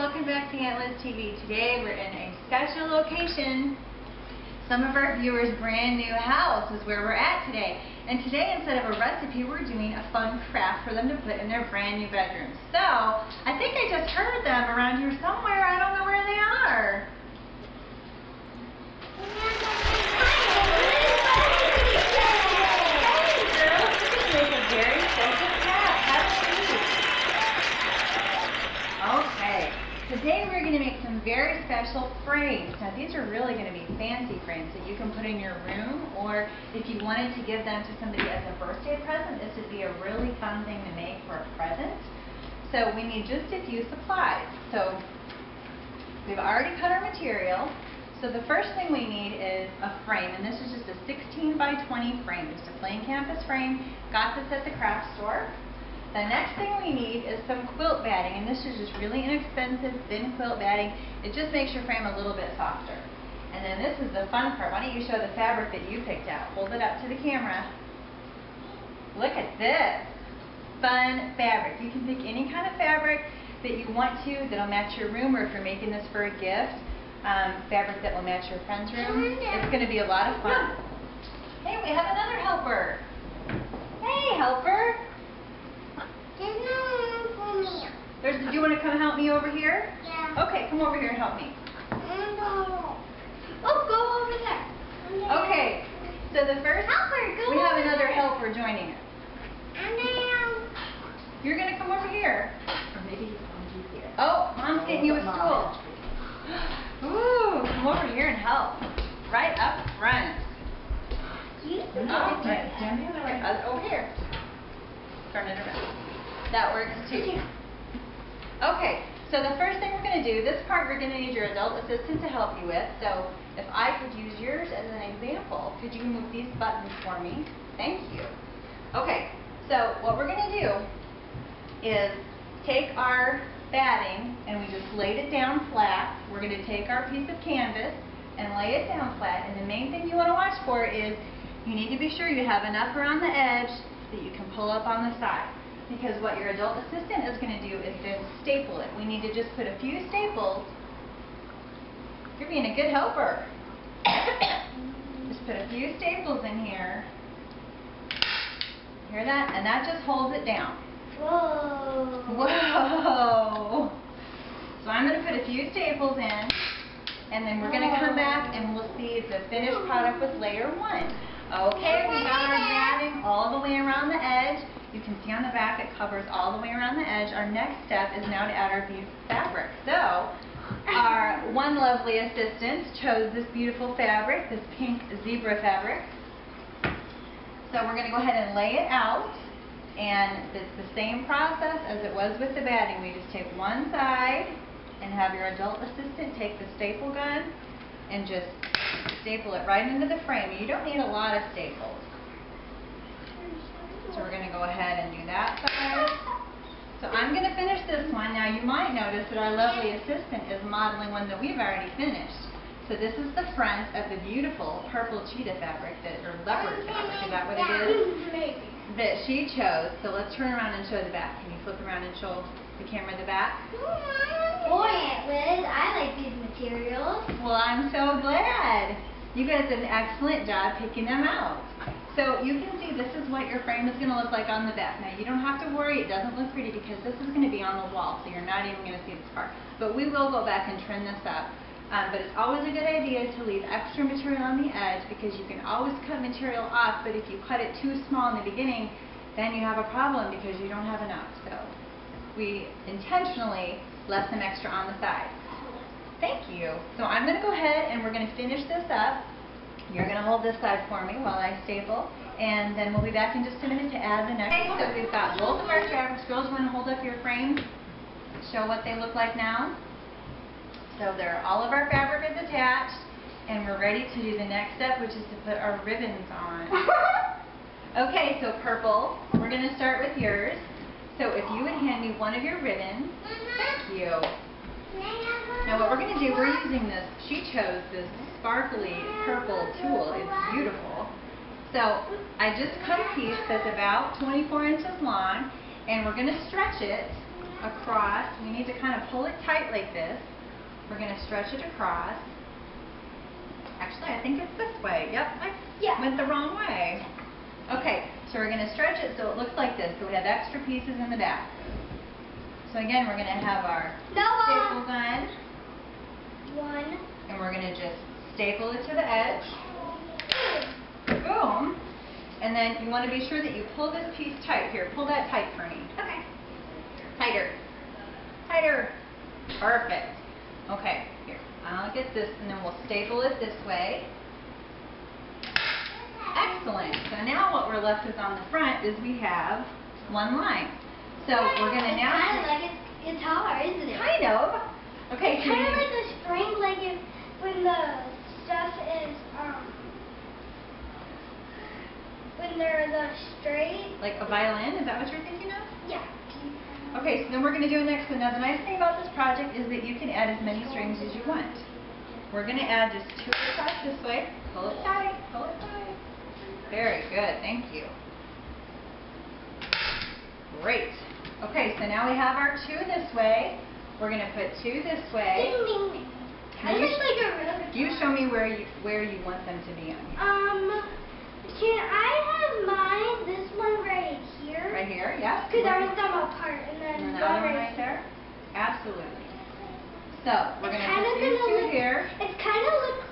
welcome back to Aunt Liz TV. Today we're in a special location. Some of our viewers' brand new house is where we're at today. And today, instead of a recipe, we're doing a fun craft for them to put in their brand new bedroom. So, I think I just heard them around here somewhere. I don't know where they are. Okay, today we're going to make some very special frames. Now these are really going to be fancy frames that you can put in your room, or if you wanted to give them to somebody as a birthday present, this would be a really fun thing to make for a present. So we need just a few supplies. So we've already cut our material. So the first thing we need is a frame, and this is just a 16 by 20 frame, just a plain canvas frame. Got this at the craft store. The next thing we need is some quilt batting, and this is just really inexpensive, thin quilt batting. It just makes your frame a little bit softer. And then this is the fun part. Why don't you show the fabric that you picked out? Hold it up to the camera. Look at this. Fun fabric. You can pick any kind of fabric that you want to that'll match your room, or if you're making this for a gift, fabric that will match your friend's room. It's going to be a lot of fun. Hey, we have another helper. Hey, helper. Do you want to come help me over here? Yeah. Okay, come over here and help me. No. Oh, go over there. Okay, so the first, we have another helper joining us. You're going to come over here. Or maybe he's on you here. Oh, Mom's getting you a stool. Ooh, come over here and help. Right up front. Over here. Turn it around. That works too. Okay, so the first thing we're going to do, this part you're going to need your adult assistant to help you with. So if I could use yours as an example, could you move these buttons for me? Thank you. Okay, so what we're going to do is take our batting and we just laid it down flat. We're going to take our piece of canvas and lay it down flat. And the main thing you want to watch for is you need to be sure you have enough around the edge that you can pull up on the side. Because what your adult assistant is going to do is then staple it. We need to just put a few staples. You're being a good helper. Just put a few staples in here. Hear that? And that just holds it down. Whoa. Whoa. So I'm going to put a few staples in, and then we're going to come back and we'll see the finished product with layer 1. Okay, we got our batting all the way around the edge. You can see on the back it covers all the way around the edge. Our next step is now to add our beautiful fabric. So, our one lovely assistant chose this beautiful fabric, this pink zebra fabric. So we're going to go ahead and lay it out. And it's the same process as it was with the batting. We just take one side and have your adult assistant take the staple gun and just staple it right into the frame. You don't need a lot of staples. So we're going to go ahead and do that side. So I'm going to finish this one. Now you might notice that our lovely assistant is modeling one that we've already finished. So this is the front of the beautiful purple cheetah fabric, or leopard fabric, is that what it is? That she chose. So let's turn around and show the back. Can you flip around and show the camera the back? Boy, Aunt Liz, I like these materials. Well, I'm so glad. You guys did an excellent job picking them out. So you can see this is what your frame is going to look like on the back. Now you don't have to worry, it doesn't look pretty because this is going to be on the wall, so you're not even going to see this part. But we will go back and trim this up. But it's always a good idea to leave extra material on the edge because you can always cut material off, but if you cut it too small in the beginning, then you have a problem because you don't have enough. So we intentionally left some extra on the side. Thank you. So I'm going to go ahead and we're going to finish this up. You're going to hold this side for me while I staple, and then we'll be back in just a minute to add the next. Okay, so we've got both of our fabrics. Girls, you want to hold up your frames, show what they look like now. So all of our fabric is attached, and we're ready to do the next step, which is to put our ribbons on. Okay, so purple, we're going to start with yours. So if you would hand me one of your ribbons. Thank you. Now what we're going to do, we're using this, she chose this sparkly purple tulle. It's beautiful. So I just cut a piece that's about 24 inches long, and we're going to stretch it across. We need to kind of pull it tight like this. We're going to stretch it across. Actually, I think it's this way. Yep, I went the wrong way. Okay, so we're going to stretch it so it looks like this. So we have extra pieces in the back. So again, we're going to have our staple gun. And we're going to just staple it to the edge. Boom. And then you want to be sure that you pull this piece tight. Here, pull that tight for me. Okay. Tighter. Tighter. Perfect. Okay, here. I'll get this and then we'll staple it this way. Excellent. So now what we're left with on the front is we have one line. So we're going to now... It's kind of like a guitar, isn't it? Kind of. Okay. It's kind of like a string, like if when the stuff is, when they're the straight. Like a violin? Is that what you're thinking of? Yeah. Okay, so then we're going to do next. So now the nice thing about this project is that you can add as many strings as you want. We're going to add just 2 across this way. Pull it tight. Pull it tight. Very good. Thank you. Great. Okay, so now we have our 2 this way. We're going to put 2 this way. Ding, ding, ding. Kind of like a real guitar. You show me where you want them to be on here. Can I have mine, this one right here? Right here, yeah. Because I want them apart, and then another one right there? Absolutely. So, we're going to put 2 here. It's going to look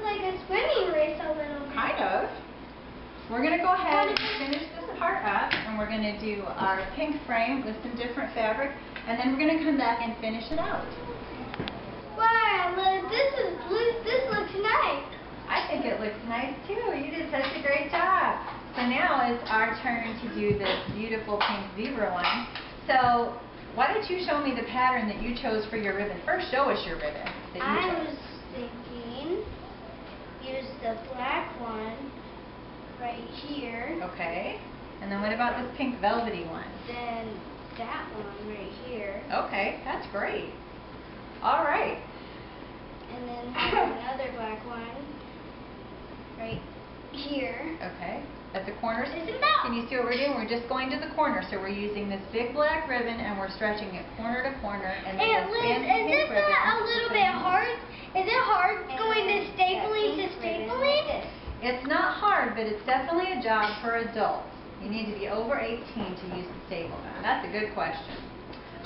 like a swimming race a little bit. Kind of. We're going to go ahead and finish this part up, and we're going to do our pink frame with some different fabric, and then we're going to come back and finish it out. Wow, this looks nice. I think it looks nice too. You did such a great job. So now it's our turn to do this beautiful pink zebra one. So why don't you show me the pattern that you chose for your ribbon? First, show us your ribbon that you chose. I was thinking, use the black one right here. Okay. And then what about this pink velvety one? Then that one right here. Okay, that's great. All right. And then have another black one right here. Okay. At the corners. Isn't that? Can you see what we're doing? We're just going to the corner. So we're using this big black ribbon and we're stretching it corner to corner. And then Liz, isn't that a little bit hard? Is it hard going to stapling to stapling? It's not hard, but it's definitely a job for adults. You need to be over 18 to use the staple gun. That's a good question.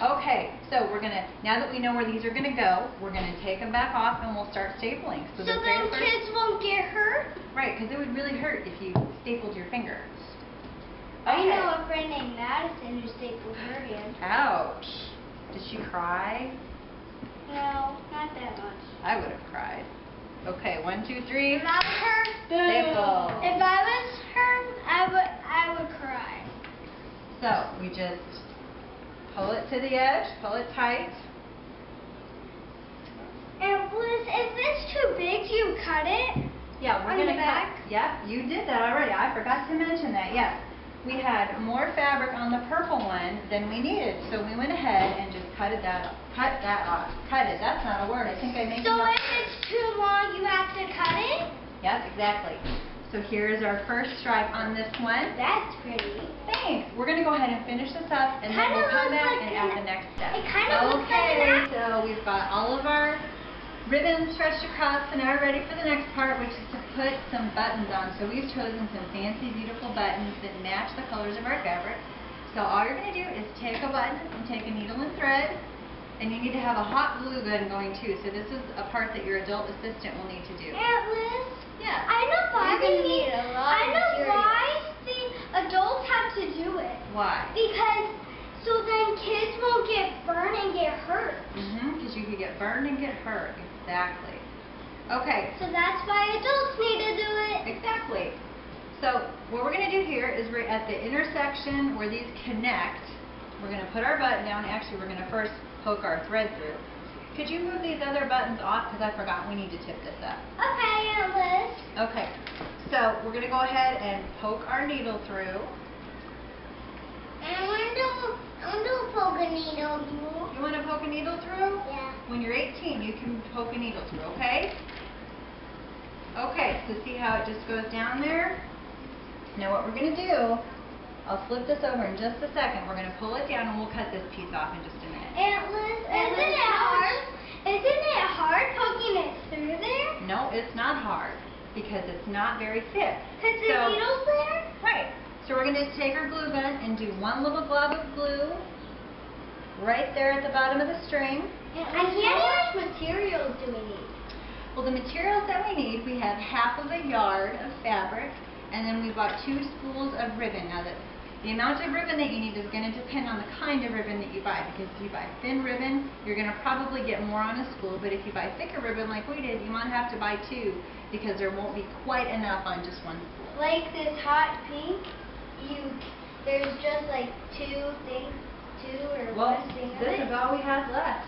Okay, so we're going to, now that we know where these are going to go, we're going to take them back off and we'll start stapling. So then kids won't get hurt? Right, because it would really hurt if you stapled your fingers. Okay. I know a friend named Madison who stapled her hand. Ouch. Did she cry? No, not that much. I would have cried. Okay, 1, 2, 3. If I was her, staple. If I was her, I would cry. So we just pull it to the edge, pull it tight. And Liz, if it's too big, do you cut it? Yeah, we're on going to the back? Yeah, you did that already. I forgot to mention that. Yes. We had more fabric on the purple one than we needed, so we went ahead and just cut that off. Cut it. That's not a word. I think I made it up. So if it's too long, you have to cut it? Yes, exactly. So here is our first stripe on this one. That's pretty. Thanks. We're going to go ahead and finish this up, and then we'll come back and add the next step. It kind of looks like Okay, so we've got all of our ribbons stretched across, and now we're ready for the next part, which is to put some buttons on. So we've chosen some fancy, beautiful buttons that match the colors of our fabric. So all you're going to do is take a button and take a needle and thread, and you need to have a hot glue gun going too. So this is a part that your adult assistant will need to do. Aunt Liz? Yeah. I know why why the adults have to do it. Why? Because so then kids won't get burned and get hurt. Because you could get burned and get hurt. Exactly. Okay. So that's why adults need to do it. Exactly. So what we're going to do here is we're at the intersection where these connect. We're going to put our button down. Actually, we're going to first poke our thread through. Could you move these other buttons off? Because I forgot we need to tip this up. Okay, Aunt Liz. Okay. So we're going to go ahead and poke our needle through. I want to poke a needle through. You want to poke a needle through? Yeah. When you're 18, you can poke a needle through, okay? Okay, so see how it just goes down there? Now what we're going to do, I'll flip this over in just a second. We're going to pull it down and we'll cut this piece off in just a minute. Aunt Liz, isn't it hard? Isn't it hard poking it through there? No, it's not hard because it's not very thick. Because the needle's there? Right. So we're going to just take our glue gun and do one little glob of glue right there at the bottom of the string. How much materials do we need? Well, the materials that we need, we have half of a yard of fabric, and then we bought 2 spools of ribbon. Now, the amount of ribbon that you need is going to depend on the kind of ribbon that you buy, because if you buy thin ribbon, you're going to probably get more on a spool, but if you buy thicker ribbon like we did, you might have to buy 2, because there won't be quite enough on just one spool. Like this hot pink, there's just like 2 things, 2 or Well, 1 thing of this it. is all we have left.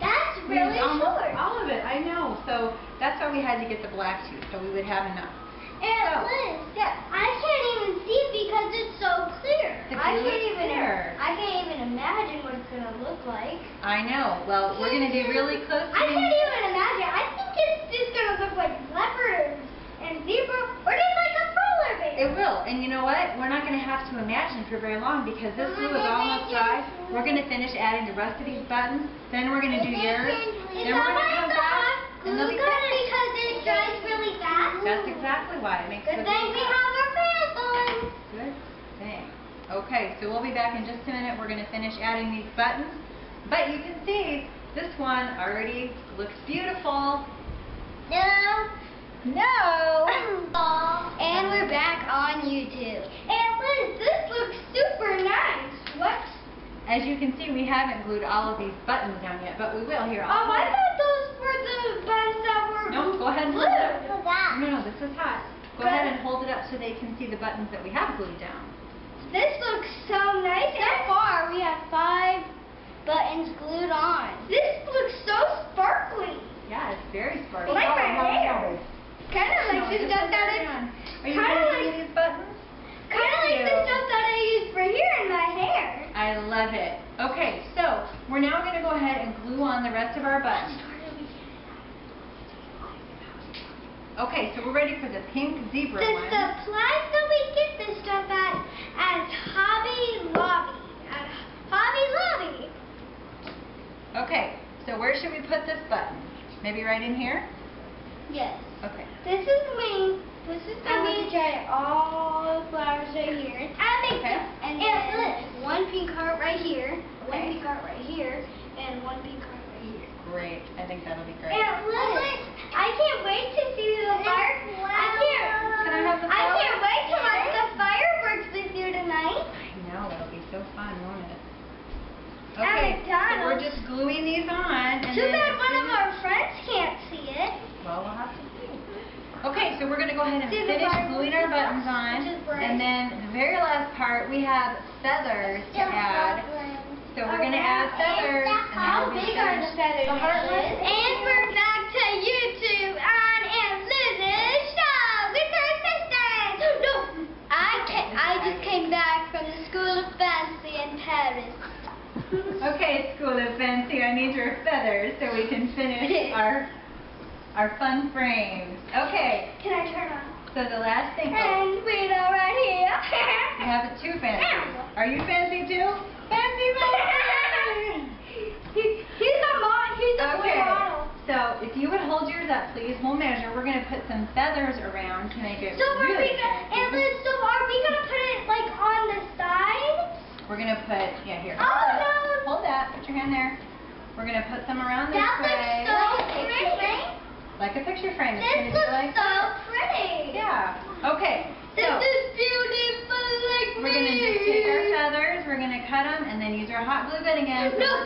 That's really short. All of it, I know. So that's why we had to get the black too, so we would have enough. And Liz, yeah. I can't even see it because it's so clear. I can't even imagine what it's gonna look like. I know. Well, we're gonna be really close to I can't even imagine. I think it's just gonna look like leopards and zebra, or just like a polar bear. It will. And you know what? We're not gonna have to imagine for very long because this glue is almost dry. We're gonna finish adding the rest of these buttons. Then we're gonna do yours. Then we're gonna come back and they'll be finished. Because it dries really fast. That's exactly why. It makes it Good thing we have our pants on. Good thing. Okay, so we'll be back in just a minute. We're going to finish adding these buttons. But you can see this one already looks beautiful. No. No. And we're back on YouTube. And Liz, this looks super nice. What? As you can see, we haven't glued all of these buttons down yet, but we will here. Oh, I thought those were the buttons that were No, go ahead and blue. hold it up. What's that? No, this is hot. Go ahead and hold it up so they can see the buttons that we have glued down. This looks so nice. So far, we have 5 buttons glued on. This looks so sparkly. Yeah, it's very sparkly. Like my hair. Kind of like the stuff that Are you using these buttons? Kind of like the stuff that I use for here in my hair. I love it. Okay, so we're now going to go ahead and glue on the rest of our buttons. Okay, so we're ready for the pink zebra The one. supplies that we get this stuff at Hobby Lobby. At Hobby Lobby. Okay, so where should we put this button? Maybe right in here? Yes. Okay. This is me. This is going to try all the flowers right here. And then 1 pink heart right here. 1 pink heart right here. And 1 pink heart right here. Great. I think that'll be great. And Liz, I can't wait to see the fire. Can I have the I flowers? can't wait to watch the fireworks with you tonight. I know, that'll be so fun, won't it? At Okay, so McDonald's. we're just gluing these on. And Too then bad one of our friends can't see it. Well, we'll have to see. Okay, so we're going to go ahead and See the finish fireworks gluing our buttons on. which is bright. And then the very last part, we have feathers to add. So we're going to add feathers. And How then we'll be big are the finished. feathers? The heart ones. And we're back to YouTube on Aunt Liz's show with her assistant. No, I just came back from the School of Fancy in Paris. Okay, School of Fancy, I need your feathers so we can finish our fun frames. Okay, Can I turn on? so the last thing. And we know right here. You have it too fancy. Are you fancy too? Fancy man! He's a blue Okay, model. so if you would hold yours up, please, we'll measure. We're going to put some feathers around to make it So are really we gonna, fancy. and Liz, so are we gonna put it like on the side? We're going to put, here. Oh no! Hold that. Put your hand there. We're going to put some around this That way. looks so pretty. Like a picture frame. It's This gonna be looks like so that. pretty. Yeah. Okay. This So is beautiful like we're going to just take our feathers, we're going to cut them, and then use our hot glue gun again. So No.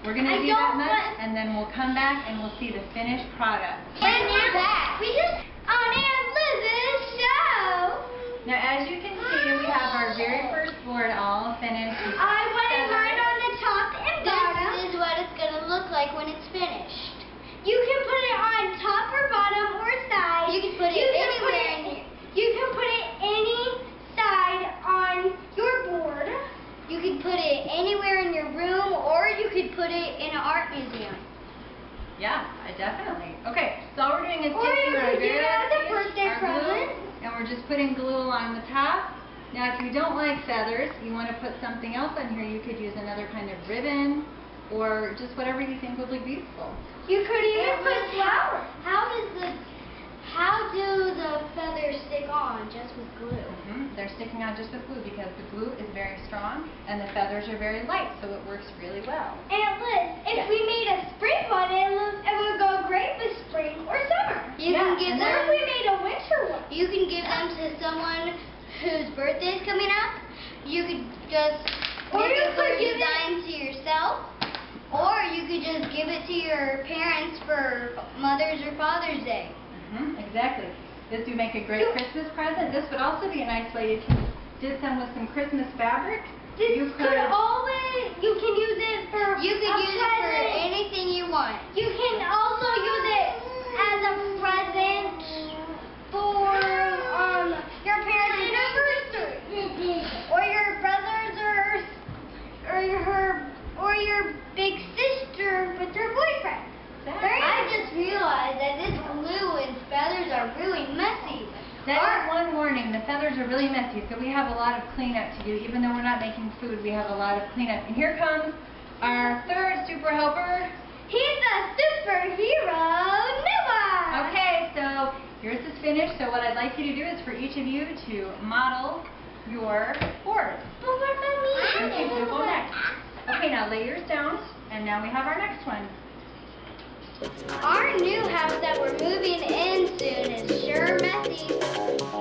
we're going to I do that don't much, want- and then we'll come back and we'll see the finished product. And we're back. We just on Aunt Liz's show. Now, as you can see, we have our very first board all finished. I wanted mine on the top and bottom. This is what it's going to look like when it's finished. You can put it on top or bottom or side. You can put it anywhere in here. You can put it any side on your board. You could put it anywhere in your room, or you could put it in an art museum. Yeah, definitely. Okay, so all we're doing is Or you taking our could do very it as a last piece, birthday our glue, present. and we're just putting glue along the top Now, if you don't like feathers, you want to put something else on here, you could use another kind of ribbon or just whatever you think would look beautiful. You could even put flowers. How do the feathers stick on just with glue? They're sticking on just with glue because the glue is very strong and the feathers are very light, so it works really well. And Liz, if we made a spring one, it would go great with spring or summer. You can give What them. if we made a winter one? You can give them to someone whose birthday is coming up. You could just Or make you a could glue give design to yourself. Or you could just give it to your parents for Mother's or Father's Day. Exactly. This would make a great Christmas present. This would also be a nice way if you did some with some Christmas fabric. You can use it for You could use it for anything you want. You can also use it as a present for your parents' anniversary, or your brothers, or your big sister with her boyfriend. I just realized that this glue and feathers are really messy. That is one warning. The feathers are really messy, so we have a lot of cleanup to do. Even though we're not making food, we have a lot of cleanup. And here comes our third super helper. He's a superhero, Noah! Okay, so yours is finished. So what I'd like you to do is for each of you to model your board. But what about me? Okay, we'll go next. Okay, now lay yours down, and now we have our next one. Our new house that we're moving in soon is sure messy.